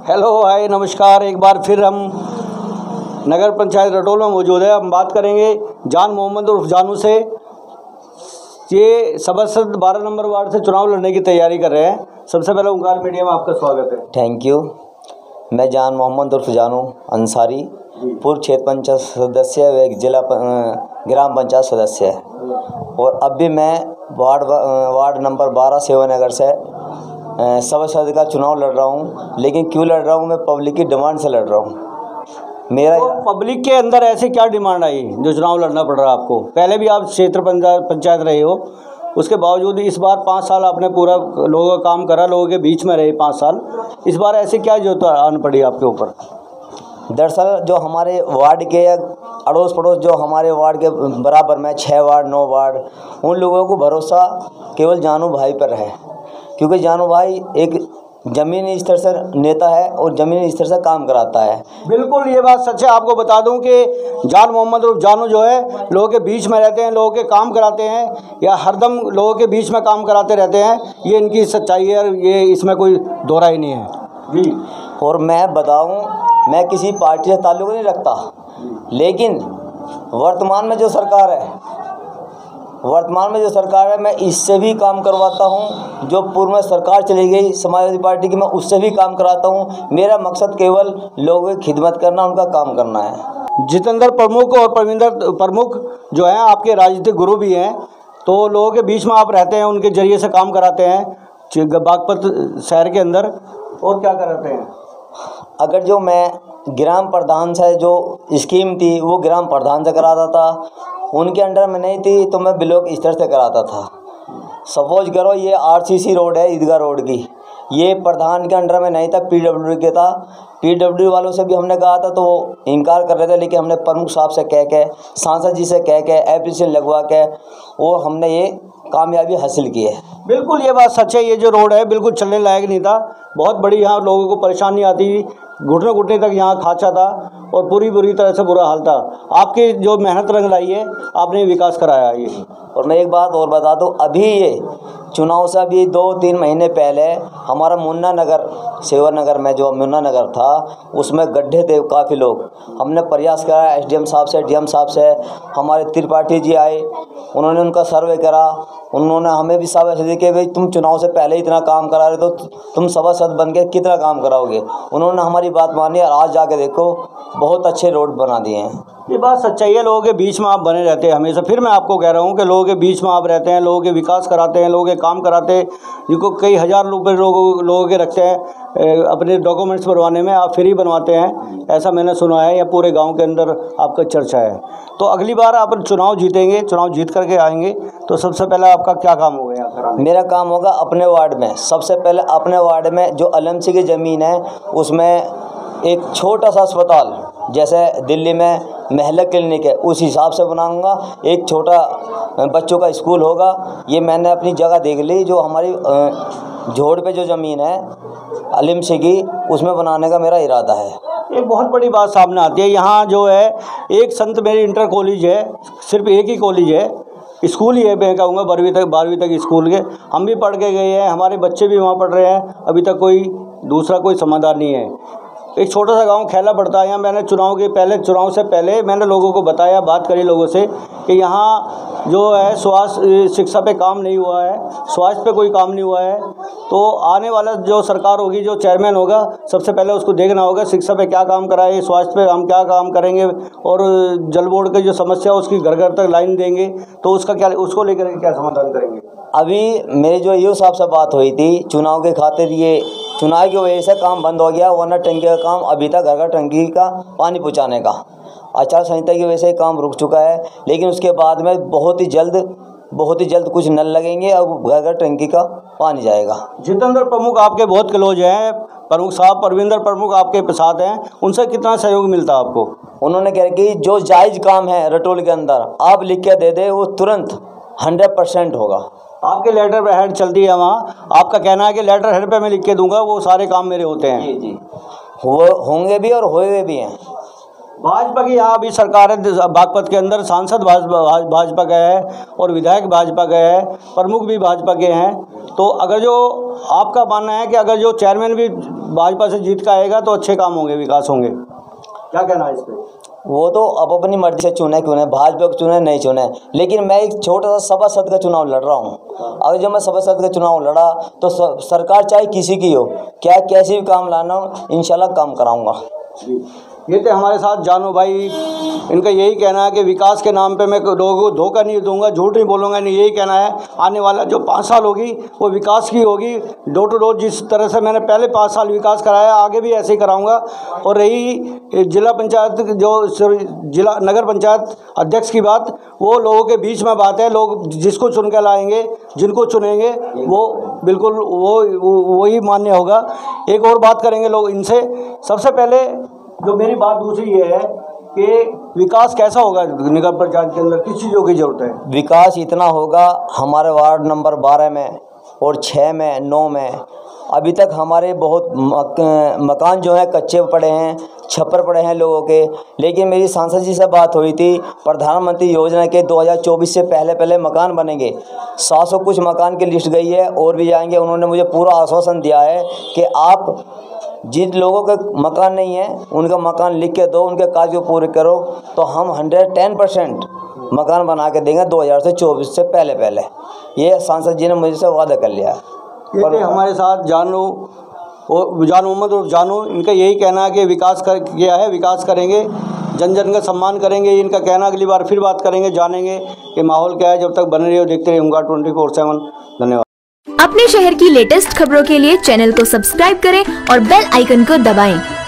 Hello hi नमस्कार। एक बार फिर हम नगर पंचायत रटोल में मौजूद है। हम बात करेंगे जान मोहम्मद उर्फ जानू से। ये सभासद 12 नंबर वार्ड से चुनाव लड़ने की तैयारी कर रहे हैं। सबसे पहले ओंकार मीडिया में आपका स्वागत है। Thank you. मैं जान मोहम्मद उर्फ जानू अंसारी, पूर्व क्षेत्र पंचायत सदस्य व एक जिला ग्राम पंचायत सदस्य है, और अब भी मैं वार्ड नंबर 12 सेवानगर से सभासद का चुनाव लड़ रहा हूँ। लेकिन क्यों लड़ रहा हूँ? मैं पब्लिक की डिमांड से लड़ रहा हूँ। मेरा तो पब्लिक के अंदर ऐसे क्या डिमांड आई जो चुनाव लड़ना पड़ रहा है आपको? पहले भी आप क्षेत्र पंचायत रहे हो, उसके बावजूद इस बार 5 साल आपने पूरा लोगों का काम करा, लोगों के बीच में रहे 5 साल। इस बार ऐसे क्या जो आन पड़ी आपके ऊपर? दरअसल जो हमारे वार्ड के अड़ोस पड़ोस जो हमारे वार्ड के बराबर में 6 वार्ड 9 वार्ड, उन लोगों को भरोसा केवल जानू भाई पर है, क्योंकि जानू भाई एक ज़मीनी स्तर से नेता है और ज़मीनी स्तर से काम कराता है। बिल्कुल ये बात सच है। आपको बता दूं कि जान मोहम्मद उर्फ जानू जो है लोगों के बीच में रहते हैं, लोगों के काम कराते हैं, या हरदम लोगों के बीच में काम कराते रहते हैं। ये इनकी सच्चाई है, ये इसमें कोई दोहरा ही नहीं है जी। और मैं बताऊं, मैं किसी पार्टी से ताल्लुक़ नहीं रखता, लेकिन वर्तमान में जो सरकार है मैं इससे भी काम करवाता हूं। जो पूर्व में सरकार चली गई समाजवादी पार्टी की, मैं उससे भी काम कराता हूं। मेरा मकसद केवल लोगों की खिदमत करना, उनका काम करना है। जितेंद्र प्रमुख और परविंदर प्रमुख जो हैं आपके राजनीतिक गुरु भी हैं, तो लोगों के बीच में आप रहते हैं, उनके जरिए से काम कराते हैं बागपत शहर के अंदर। और क्या कराते हैं? अगर जो मैं ग्राम प्रधान से जो स्कीम थी वो ग्राम प्रधान से कराता था, उनके अंडर में नहीं थी तो मैं ब्लॉक स्तर से कराता था। सपोज करो ये आरसीसी रोड है ईदगाह रोड की, ये प्रधान के अंडर में नहीं था, पीडब्ल्यू के था। पीडब्ल्यू वालों से भी हमने कहा था तो वो इनकार कर रहे थे, लेकिन हमने प्रमुख साहब से कह के, सांसद जी से कह के, एप्लीकेशन लगवा के वो हमने ये कामयाबी हासिल की है। बिल्कुल ये बात सच है। ये जो रोड है बिल्कुल चलने लायक नहीं था, बहुत बड़ी यहाँ लोगों को परेशानी आती, घुटने घुटने तक यहाँ खाचा था और बुरी तरह से बुरा हाल था। आपकी जो मेहनत रंग लाई है, आपने विकास कराया ये। और मैं एक बात और बता दूं, अभी ये चुनाव से अभी 2-3 महीने पहले हमारा मुन्ना नगर सेवानगर में जो मुन्ना नगर था उसमें गड्ढे थे काफ़ी लोग। हमने प्रयास करा एसडीएम साहब से, डीएम साहब से, हमारे त्रिपाठी जी आए, उन्होंने उनका सर्वे करा। उन्होंने हमें भी सभासद दी कि भाई तुम चुनाव से पहले इतना काम करा रहे तो तुम सभासद बन के कितना काम कराओगे। उन्होंने हमारी बात मानी और आज जाके देखो बहुत अच्छे रोड बना दिए हैं। ये बात सच्चाई है। लोगों के बीच में आप बने रहते हैं हमेशा। फिर मैं आपको कह रहा हूँ कि लोगों के बीच में आप रहते हैं, लोगों के विकास कराते हैं, लोगों के काम कराते हैं, जिनको कई हज़ार रुपये लोगों के रखते हैं अपने डॉक्यूमेंट्स बनवाने में, आप फ्री बनवाते हैं, ऐसा मैंने सुना है, या पूरे गांव के अंदर आपका चर्चा है। तो अगली बार आप चुनाव जीतेंगे, चुनाव जीत करके आएंगे तो सबसे पहले आपका क्या काम होगा यहाँ कराने? मेरा काम होगा अपने वार्ड में, सबसे पहले अपने वार्ड में जो अलमसी की ज़मीन है उसमें एक छोटा सा अस्पताल, जैसे दिल्ली में महिला क्लिनिक है, उस हिसाब से बनाऊंगा। एक छोटा बच्चों का स्कूल होगा। ये मैंने अपनी जगह देख ली, जो हमारी झोड़ पे जो ज़मीन है अलमसी की, उसमें बनाने का मेरा इरादा है। एक बहुत बड़ी बात सामने आती है यहाँ जो है, एक संत मेरी इंटर कॉलेज है, सिर्फ एक ही कॉलेज है, स्कूल ही है, मैं कहूँगा 12वीं तक स्कूल के। हम भी पढ़ के गए हैं, हमारे बच्चे भी वहाँ पढ़ रहे हैं, अभी तक कोई समाधान नहीं है। एक छोटा सा गांव खैला पड़ता है यहाँ। मैंने चुनाव से पहले मैंने लोगों को बताया, बात करी लोगों से कि यहाँ जो है स्वास्थ्य शिक्षा पे काम नहीं हुआ है, स्वास्थ्य पे कोई काम नहीं हुआ है। तो आने वाला जो सरकार होगी, जो चेयरमैन होगा, सबसे पहले उसको देखना होगा शिक्षा पे क्या काम कराए, स्वास्थ्य पे हम क्या काम करेंगे, और जल बोर्ड की जो समस्या है उसकी घर घर तक लाइन देंगे, तो उसको लेकर क्या समाधान करेंगे। अभी मेरी जो ईओ साहब से बात हुई थी, चुनाव के खातिर ये चुनाव की वजह से काम बंद हो गया, वरना टंकी का काम अभी तक घर घर टंकी का पानी पहुंचाने का आचार संहिता की वजह से काम रुक चुका है। लेकिन उसके बाद में बहुत ही जल्द कुछ नल लगेंगे और घर घर टंकी का पानी जाएगा। जितेंद्र प्रमुख आपके बहुत क्लोज हैं, प्रमुख साहब परविंदर प्रमुख आपके साथ हैं, उनसे कितना सहयोग मिलता है आपको? उन्होंने कहा कि जो जायज़ काम है रटोल के अंदर आप लिख के दे दे, वो तुरंत 100% होगा। आपके लेटर पे हेड चलती है वहाँ, आपका कहना है कि लेटर हेड पे मैं लिख के दूंगा, वो सारे काम मेरे होते हैं। जी वो होंगे भी और हुए भी हैं। भाजपा की यहाँ अभी सरकार है बागपत के अंदर, सांसद भाजपा का है और विधायक भाजपा का है, प्रमुख भी भाजपा के हैं। तो अगर जो आपका मानना है कि अगर जो चेयरमैन भी भाजपा से जीत का आएगा तो अच्छे काम होंगे, विकास होंगे, क्या कहना है इस पर? वो तो अब अपनी मर्जी से चुने, क्यों नहीं भाजपा को चुने नहीं चुने, लेकिन मैं एक छोटा सा सभासद का चुनाव लड़ रहा हूँ। अगर जब मैं सभासद का चुनाव लड़ा तो सरकार चाहे किसी की हो, क्या कैसे भी काम लाना हो इंशाल्लाह काम कराऊंगा। ये थे हमारे साथ जानू भाई, इनका यही कहना है कि विकास के नाम पे मैं लोगों को धोखा नहीं दूंगा, झूठ नहीं बोलूँगा, नहीं यही कहना है। आने वाला जो 5 साल होगी वो विकास की होगी, डोर टू डोर। जिस तरह से मैंने पहले 5 साल विकास कराया, आगे भी ऐसे ही कराऊंगा। और रही जिला पंचायत जो जिला नगर पंचायत अध्यक्ष की बात, वो लोगों के बीच में बात है। लोग जिसको चुन के लाएंगे, जिनको चुनेंगे वो बिल्कुल वही मान्य होगा। एक और बात करेंगे लोग इनसे। सबसे पहले जो मेरी बात दूसरी ये है कि विकास कैसा होगा नगर पंचायत के अंदर, किस चीज़ों की ज़रूरत है? विकास इतना होगा हमारे वार्ड नंबर 12 में और 6 में 9 में अभी तक हमारे बहुत मकान जो हैं कच्चे पड़े हैं, छप्पर पड़े हैं लोगों के। लेकिन मेरी सांसद जी से बात हुई थी, प्रधानमंत्री योजना के 2024 से पहले मकान बनेंगे। 700 कुछ मकान की लिस्ट गई है और भी जाएंगे। उन्होंने मुझे पूरा आश्वासन दिया है कि आप जिन लोगों के मकान नहीं है उनका मकान लिख के दो, उनके कागज को पूरे करो, तो हम 110% मकान बना के देंगे 2024 से पहले। ये सांसद जी ने मुझसे वादा कर लिया। और हमारे साथ जानू मोहम्मद और जानू, इनका यही कहना है कि विकास किया है, विकास करेंगे, जन जन का सम्मान करेंगे। इनका कहना अगली बार फिर बात करेंगे, जानेंगे कि माहौल क्या है। जब तक बने रहिए देखते रहिए 24/7। धन्यवाद। अपने शहर की लेटेस्ट खबरों के लिए चैनल को सब्सक्राइब करें और बेल आइकन को दबाएं।